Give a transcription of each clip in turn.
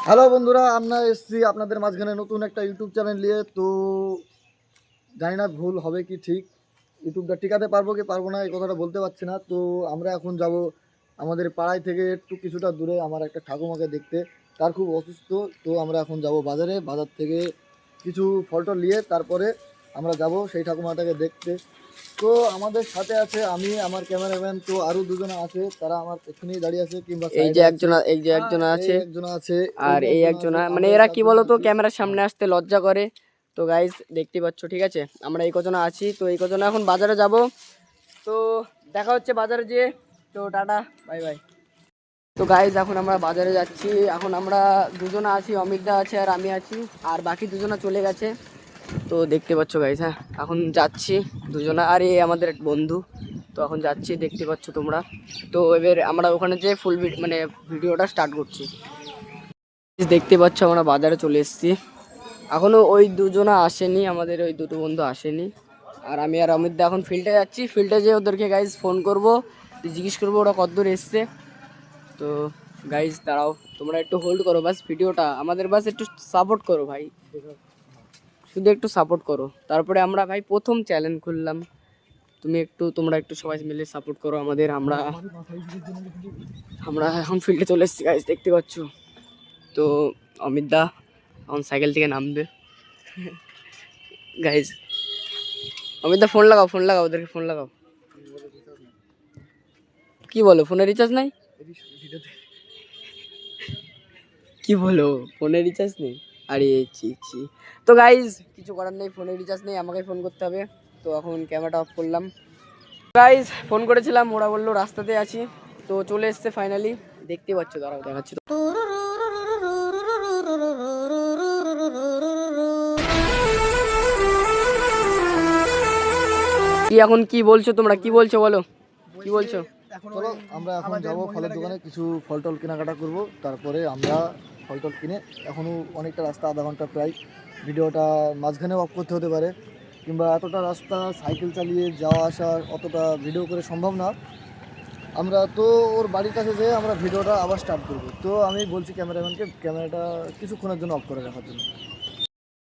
Hello বন্ধুরা, আমরা এসেছি আপনাদের মাঝখানে নতুন একটা ইউটিউব চ্যানেল নিয়ে। তো জানি না ভুল হবে কি ঠিক, ইউটিউবটা টিকাতে পারবো কি পারবো না এই কথাটা বলতে পারছি না। তো আমরা এখন যাব আমাদের পাড়ায় থেকে একটু কিছুটা দূরে আমার একটা ঠাকুমাকে দেখতে। তার খুব অসুস্থ। তো আমরা এখন যাব বাজারে, বাজার থেকে কিছু ফল টল নিয়ে তারপরে আমরা যাব সেই ঠাকুমাটাকে দেখতে। তো আমাদের সাথে আছে আমি, আমার ক্যামেরাম্যান, তো আরো দুজনে আছে, তারা আমার এখানেই দাঁড়িয়ে আছে কিংবা এই যে সাইডে আছে। একজন এই আছে একজন আছে, আর যে এই একজন একজন আছে, মানে আমরা এই এরা কি চারজন বলতো আছি। ক্যামেরার সামনে আসতে লজ্জা করে। তো গাইস দেখতে পাচ্ছ, ঠিক আছে, আমরা এই কজন আছি। তো এই কজন এখন বাজারে যাব। তো দেখা হচ্ছে বাজারে যেয়ে। তো টাটা, বাই বাই। তো গাইস এখন আমরা বাজারে যাচ্ছি। এখন আমরা দুজনে আছি, অমিতদা আছে আর আমি আছি, আর বাকি দুজনা চলে গেছে। তো দেখতে পাচ্ছ গাইস, হ্যাঁ এখন যাচ্ছি দুজনা, আর এই আমাদের এক বন্ধু। তো এখন যাচ্ছি, দেখতে পাচ্ছ তোমরা। তো এবার আমরা ওখানে যে ফুল মানে ভিডিওটা স্টার্ট করছি। দেখতে পাচ্ছ আমরা বাজারে চলে এসেছি। এখনো ওই দুজনা আসেনি, আমাদের ওই দুটো বন্ধু আসেনি। আর আমি আর অমিত দা এখন ফিল্ডে যাচ্ছি। ফিল্ডে যেয়ে ওদেরকে গাইজ ফোন করবো, জিজ্ঞেস করবো ওরা কতদূর এসছে। তো গাইজ দাঁড়াও, তোমরা একটু হোল্ড করো বাস ভিডিওটা, আমাদের বাস একটু সাপোর্ট করো ভাই, শুধু একটু সাপোর্ট করো। তারপরে আমরা ভাই প্রথম চ্যালেঞ্জ খুললাম, তোমরা একটু সবাই মিলে সাপোর্ট করো আমাদের। আমরা এখন ফিল্ডে চলে এসেছি গাইজ, দেখতে পাচ্ছ। তো অমিত দা এখন সাইকেল থেকে নামবে গাইজ। অমিত দা ফোন লাগাও ওদেরকে ফোন লাগাও। কি বলো, ফোনে রিচার্জ নাই? কি বলো, ফোনে রিচার্জ নেই? আরে ছি। তো গাইজ কিছু করার নেই, ফোনে রিচার্জ নেই, আমাকে ফোন করতে হবে। তো এখন ক্যামেরাটা অফ করলাম। গাইজ ফোন করেছিলাম, ওরা বললো রাস্তাতে আছি। তো চলে এসছে ফাইনালি, দেখতে পাচ্ছ, দাঁড়াও দেখাচ্ছি। কি এখন কি বলছো তোমরা, কি বলছো বলো, কি বলছো? চলো আমরা এখন যাব ফলের দোকানে, কিছু ফল টল কেনাকাটা করব, তারপরে আমরা ফল টল কিনে, এখনও অনেকটা রাস্তা, আধা ঘন্টা প্রায়। ভিডিওটা মাঝখানে অফ করতে হতে পারে, কিংবা এতটা রাস্তা সাইকেল চালিয়ে যাওয়া আসা অতটা ভিডিও করে সম্ভব না। আমরা তো ওর বাড়ির কাছে যেয়ে আমরা ভিডিওটা আবার স্টার্ট করবো। তো আমি বলছি ক্যামেরাম্যানকে ক্যামেরাটা কিছুক্ষণের জন্য অফ করে রাখার জন্য।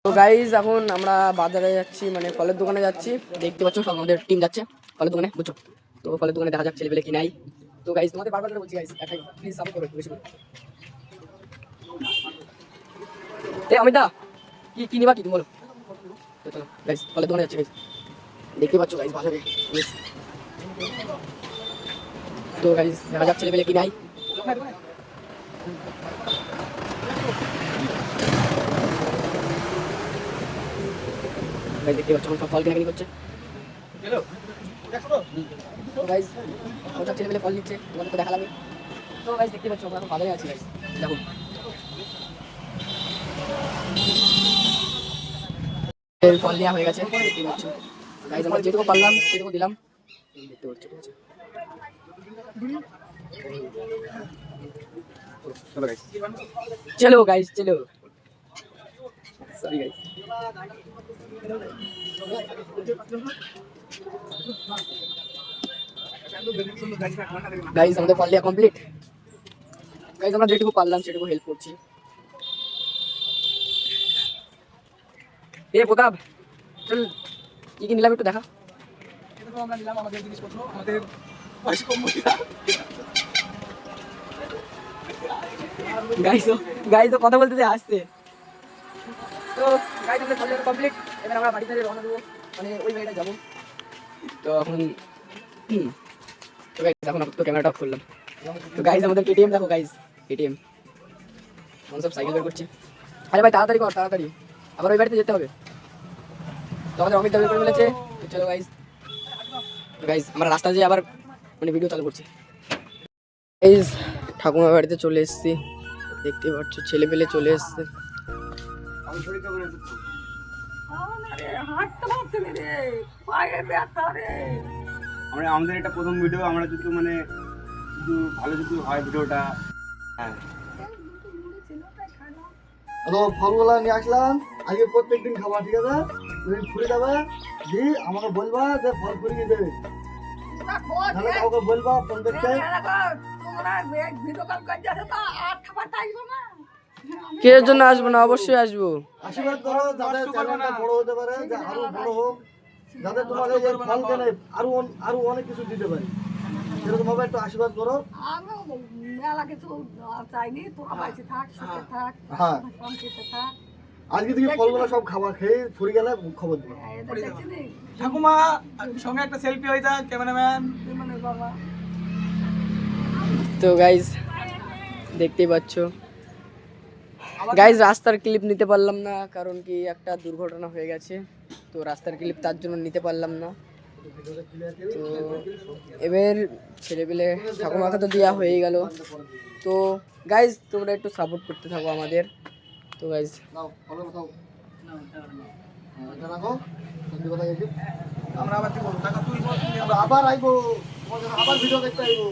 তো গাইজ এখন আমরা বাজারে যাচ্ছি, মানে ফলের দোকানে যাচ্ছি। দেখতে পাচ্ছ সব আমাদের টিম যাচ্ছে ফলের দোকানে, বুঝছো? তো ফলের দোকানে দেখা যাক ছেলেপেলে কি নাই। তো গাইজ তোমাদের বারবার করে বলছি গাইজ, একটা প্লিজ সাপোর্ট করো একটু বেশি করে। এ অমিতা, কি নিবা কি তুমি বলো? তো চলো গাইজ ফলের দোকানে যাচ্ছি গাইজ, দেখতে পাচ্ছ গাইজ বাজারে। তো গাইজ দেখা যাক ছেলেপেলে কি নাই। গাইজ দেখতে পাচ্ছ সব ফল কেনাকানি করছে। তো গাইজ ওটা ছেলেপেলে ফল নিচ্ছে, তোমাদের তো দেখা লাগে। তো গাইজ দেখতে পাচ্ছ আমরা এখন বাজারে আছি গাইজ, দেখো। ফল নেওয়া হয়ে গেছে, দেখতে পাচ্ছ গাইজ, আমরা যেটুকু পারলাম সেটুকু দিলাম, দেখতে পাচ্ছ, ঠিক আছে। চলো গাইজ চলো, সরি গাইজ। গাইজ আমাদের ফল নেওয়া কমপ্লিট। গাইজ আমরা যেটুকু পারলাম সেটুকু হেল্প করছি। এ প্রতাপ চল, কি নিলাম একটু দেখা। আমরা নিলাম আমাদের জিনিসপত্র, আমাদের গাইজ কথা বলতে আসছে। তো গাইজ আমাদের ফল কমপ্লিট, এবার আমরা বাড়ি থেকে রওনা দেবো, মানে ওই জায়গাটায় যাবো। তো এখন তো গাইজ এখন তো ক্যামেরাটা অফ করলাম। তো গাইজ আমাদের কেটিএম দেখো গাইজ, কেটিএম মন সব সাইকেল বের করছে। আরে ভাই তাড়াতাড়ি কর, তাড়াতাড়ি আবার ওই বাড়িতে যেতে হবে। তো আমাদের অমিত বের করে ফেলেছে। চলো গাইজ, গাইজ আমরা রাস্তা দিয়ে আবার মানে ভিডিও চালু করছি। গাইজ ঠাকুমার বাড়িতে চলে এসেছি, দেখতে পাচ্ছ ছেলে পেলে চলে এসছে। আমাদের এটা প্রথম ভিডিও, আমরা যদি মানে শুধু ভালো যদি হয় ভিডিওটা। হ্যাঁ তো ফলগুলা নিয়ে আসলাম, আজকে প্রত্যেকদিন খাবা, ঠিক আছে? তুমি ফুলে যাবে, দি আমাকে বলবা যে ফল ফুরিয়ে দেবে, তাহলে কাউকে বলবা ফোন করতে। কিসের জন্য আসবো না, অবশ্যই আসবো। আশীর্বাদ করো যাতে চ্যানেলটা বড় হতে পারে, যে আরো বড় হোক, যাতে তোমাদের এই ফল কেনে আরো অনেক কিছু দিতে পারি, সেরকম ভাবে একটু আশীর্বাদ করো। আমিও মেলা কিছু চাইনি, তোরা বাইচে থাক, সুখে থাক, হ্যাঁ। শান্তিতে থাক। আজকে থেকে ফলগুলো সব খাবার খেয়ে ফুরি গেলে খবর দিবো। এদের দেখছিলি? ঠাকুমা সঙ্গে একটা সেলফি হয়ে যাক, ক্যামেরাম্যান। বিমলের বাবা। তো গাইজ দেখতেই পাচ্ছ গাইজ, রাস্তার ক্লিপ নিতে পারলাম না, কারণ কি একটা দুর্ঘটনা হয়ে গেছে, তো রাস্তার ক্লিপ তার জন্য নিতে পারলাম না। তো এবার ছেলেপিলে ঠাকুমাকে তো দেওয়া হয়ে গেল। তো গাইজ তোমরা একটু সাপোর্ট করতে থাকো আমাদের। তো গাইজ নাও ফলের কোথাও এটা রাখো, সত্যি কথা বলছি। আমরা আবার কি বলবো, টাকা তুলবো, আমরা আবার আইবো, তোমাদের আবার ভিডিও দেখতে আইবো।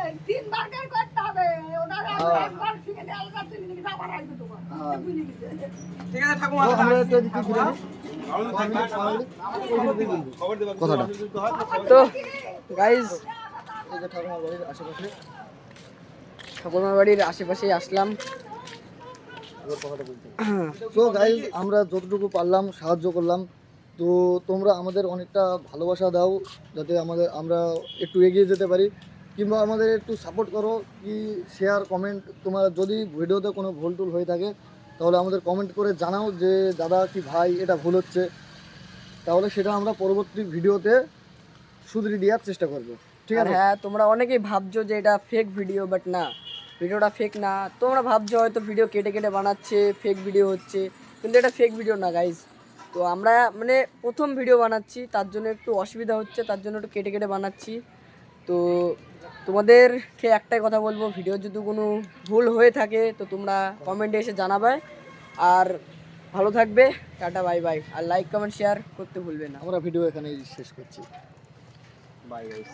এই, তিনবার বের করতে হবে। ওনার একবার শিখে দিয়ে আলাদা তুই নাকি আবার আসবে তোমার। হ্যাঁ। বুঝে গেছে। ঠিক আছে ঠাকুমা। তো আমরা একটা দিকে ঘুরে নিই। কথাটা তো গাইজ এই যে ঠাকুমার বাড়ির আশেপাশে ঠাকুরমার বাড়ির আশেপাশেই আসলাম। সো গাইজ আমরা যতটুকু পারলাম সাহায্য করলাম। তো তোমরা আমাদের অনেকটা ভালোবাসা দাও, যাতে আমরা একটু এগিয়ে যেতে পারি, কিংবা আমাদের একটু সাপোর্ট করো, কি শেয়ার কমেন্ট। তোমার যদি ভিডিওতে কোনো ভুল টুল হয়ে থাকে তাহলে আমাদের কমেন্ট করে জানাও যে দাদা কি ভাই এটা ভুল হচ্ছে, তাহলে সেটা আমরা পরবর্তী ভিডিওতে শুধরে দেওয়ার চেষ্টা করব। ঠিক আর আছে? হ্যাঁ, তোমরা অনেকেই ভাবছো যে এটা ফেক ভিডিও, বাট না, ভিডিওটা ফেক না। তোমরা ভাবছো হয়তো ভিডিও কেটে কেটে বানাচ্ছে, ফেক ভিডিও হচ্ছে, কিন্তু এটা ফেক ভিডিও না গাইজ। তো আমরা মানে প্রথম ভিডিও বানাচ্ছি, তার জন্য একটু অসুবিধা হচ্ছে, তার জন্য একটু কেটে কেটে বানাচ্ছি। তো তোমাদেরকে একটাই কথা বলবো, ভিডিও যদি কোনো ভুল হয়ে থাকে তো তোমরা কমেন্টে এসে জানাবে। আর ভালো থাকবে, টাটা বাই বাই, আর লাইক কমেন্ট শেয়ার করতে ভুলবে না। আমরা ভিডিও এখানেই শেষ করছি। Bye guys.